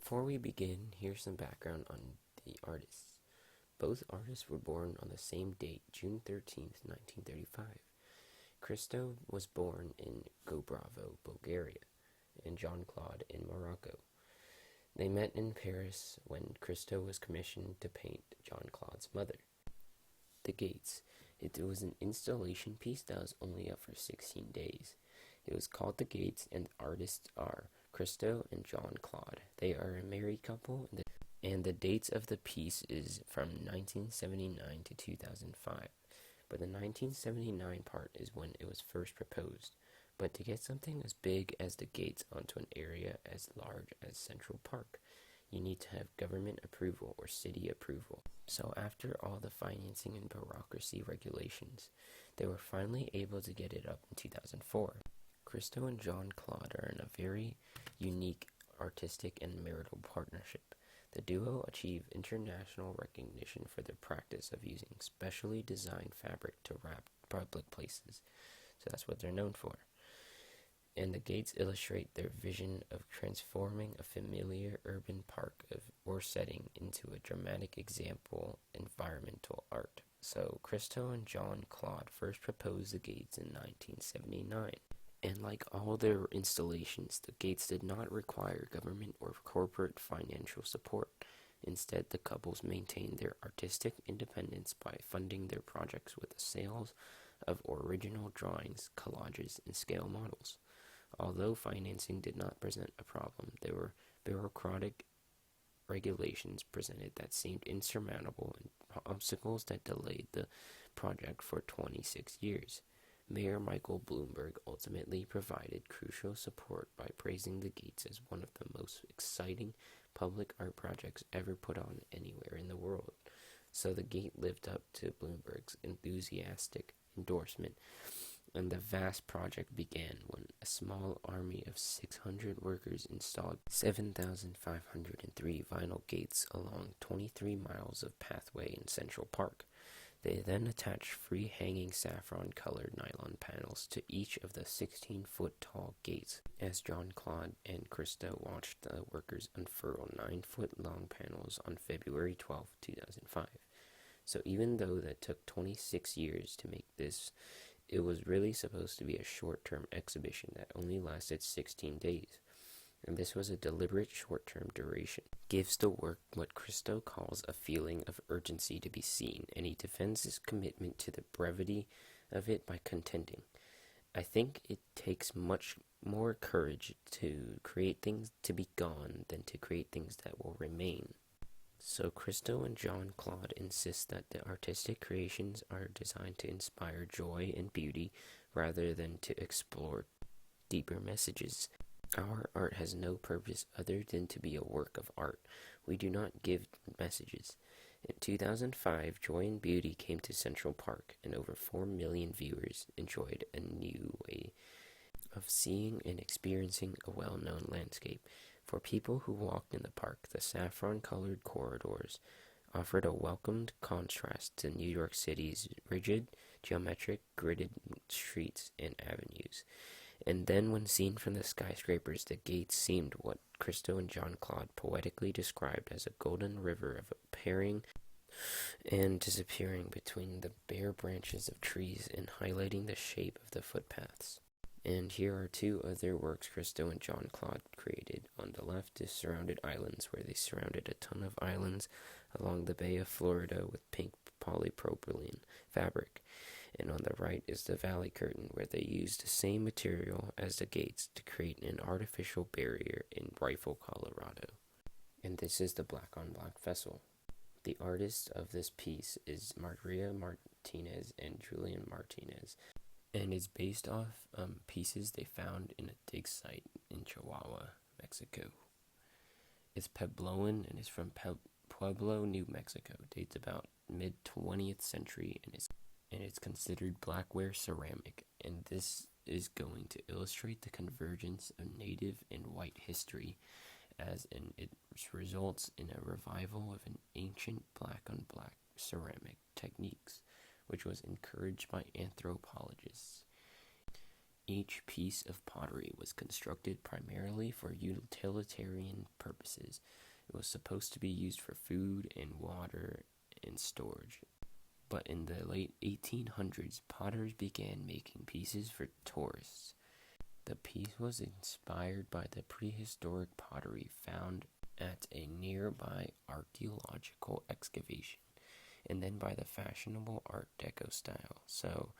Before we begin, here's some background on the artists. Both artists were born on the same date, June 13th, 1935. Christo was born in Gobravo, Bulgaria, and Jeanne-Claude in Morocco. They met in Paris when Christo was commissioned to paint Jeanne-Claude's mother. The Gates. It was an installation piece that was only up for 16 days. It was called The Gates, and the artists are Christo and Jeanne-Claude. They are a married couple, and the dates of the piece is from 1979 to 2005. But the 1979 part is when it was first proposed. But to get something as big as the Gates onto an area as large as Central Park, you need to have government approval or city approval. So after all the financing and bureaucracy regulations, they were finally able to get it up in 2004. Christo and Jeanne-Claude are in a very unique artistic and marital partnership. The duo achieve international recognition for their practice of using specially designed fabric to wrap public places. So that's what they're known for. And the Gates illustrate their vision of transforming a familiar urban park or setting into a dramatic example environmental art. So Christo and Jeanne-Claude first proposed the Gates in 1979. And like all their installations, the Gates did not require government or corporate financial support. Instead, the couples maintained their artistic independence by funding their projects with the sales of original drawings, collages, and scale models. Although financing did not present a problem, there were bureaucratic regulations presented that seemed insurmountable and obstacles that delayed the project for 26 years. Mayor Michael Bloomberg ultimately provided crucial support by praising the Gates as one of the most exciting public art projects ever put on anywhere in the world. So the Gate lived up to Bloomberg's enthusiastic endorsement, and the vast project began when a small army of 600 workers installed 7,503 vinyl gates along 23 miles of pathway in Central Park. They then attached free-hanging saffron-colored nylon panels to each of the 16-foot-tall gates as Jeanne-Claude and Christo watched the workers unfurl 9-foot-long panels on February 12, 2005. So even though that took 26 years to make this, it was really supposed to be a short-term exhibition that only lasted 16 days. And this was a deliberate short-term duration. Gives the work what Christo calls a feeling of urgency to be seen, and he defends his commitment to the brevity of it by contending, "I think it takes much more courage to create things to be gone than to create things that will remain." So Christo and Jeanne-Claude insist that the artistic creations are designed to inspire joy and beauty rather than to explore deeper messages. Our art has no purpose other than to be a work of art. We do not give messages. In 2005, Joy and Beauty came to Central Park, and over 4 million viewers enjoyed a new way of seeing and experiencing a well-known landscape. For people who walked in the park, the saffron-colored corridors offered a welcomed contrast to New York City's rigid, geometric, gridded streets and avenues. And then when seen from the skyscrapers, the Gates seemed what Christo and Jeanne-Claude poetically described as a golden river of appearing and disappearing between the bare branches of trees and highlighting the shape of the footpaths. And here are two other works Christo and Jeanne-Claude created. On the left is Surrounded Islands, where they surrounded a ton of islands along the Bay of Florida with pink polypropylene fabric. And on the right is the Valley Curtain, where they used the same material as the Gates to create an artificial barrier in Rifle, Colorado. And this is the Black on Black vessel. The artists of this piece is Maria Martinez and Julian Martinez, and is based off pieces they found in a dig site in Chihuahua, Mexico. It's Puebloan and is from Pueblo, New Mexico. Dates about mid-20th century and it's considered blackware ceramic, and this is going to illustrate the convergence of native and white history it results in a revival of an ancient black-on-black ceramic techniques, which was encouraged by anthropologists. Each piece of pottery was constructed primarily for utilitarian purposes. It was supposed to be used for food and water and storage. But in the late 1800s, potters began making pieces for tourists. The piece was inspired by the prehistoric pottery found at a nearby archaeological excavation, and then by the fashionable Art Deco style. So,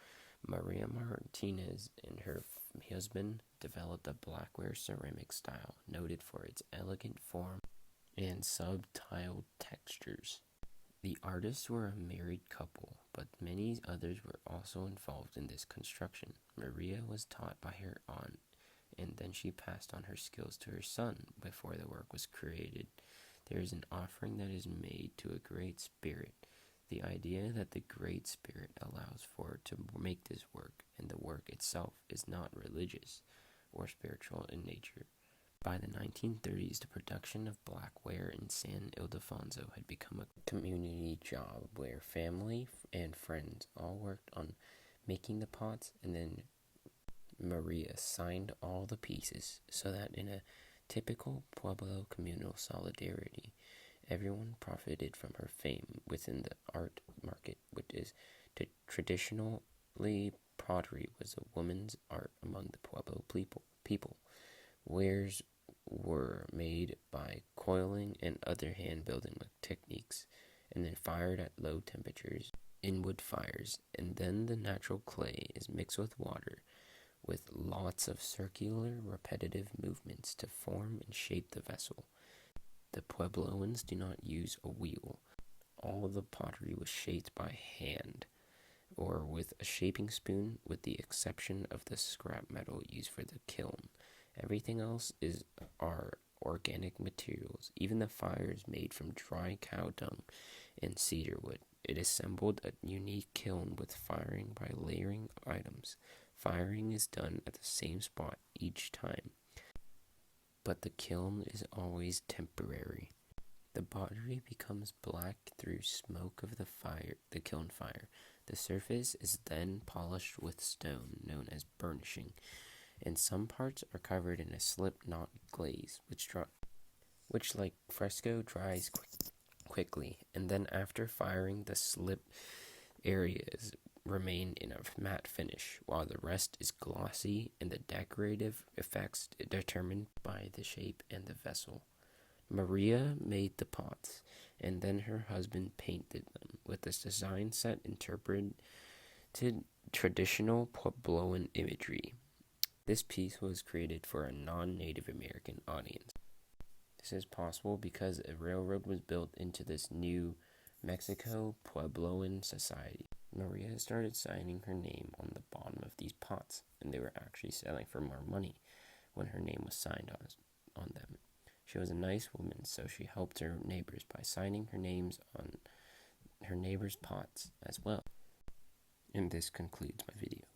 Maria Martinez and her husband developed a blackware ceramic style, noted for its elegant form and subtle textures. The artists were a married couple, but many others were also involved in this construction. Maria was taught by her aunt, and then she passed on her skills to her son before the work was created. There is an offering that is made to a great spirit. The idea that the Great Spirit allows for to make this work, and the work itself is not religious or spiritual in nature. By the 1930s, the production of blackware in San Ildefonso had become a community job where family and friends all worked on making the pots, and then Maria signed all the pieces so that in a typical Pueblo communal solidarity, everyone profited from her fame within the art market, which is traditionally pottery was a woman's art among the Pueblo people. Wares were made by coiling and other hand-building techniques, and then fired at low temperatures in wood fires, and then the natural clay is mixed with water with lots of circular repetitive movements to form and shape the vessel. The Puebloans do not use a wheel. All of the pottery was shaped by hand or with a shaping spoon, with the exception of the scrap metal used for the kiln. Everything else are organic materials. Even the fire is made from dry cow dung and cedar wood. It assembled a unique kiln with firing by layering items. Firing is done at the same spot each time, but the kiln is always temporary. The pottery becomes black through smoke of the kiln fire. The surface is then polished with stone, known as burnishing, and some parts are covered in a slip-knot glaze, which like fresco dries quickly, and then after firing, the slip areas remain in a matte finish, while the rest is glossy, and the decorative effects determined by the shape and the vessel. Maria made the pots, and then her husband painted them, with this design set interpreted traditional Puebloan imagery. This piece was created for a non-Native American audience. This is possible because a railroad was built into this New Mexico Puebloan society. Maria started signing her name on the bottom of these pots, and they were actually selling for more money when her name was signed on them. She was a nice woman, so she helped her neighbors by signing her names on her neighbors' pots as well. And this concludes my video.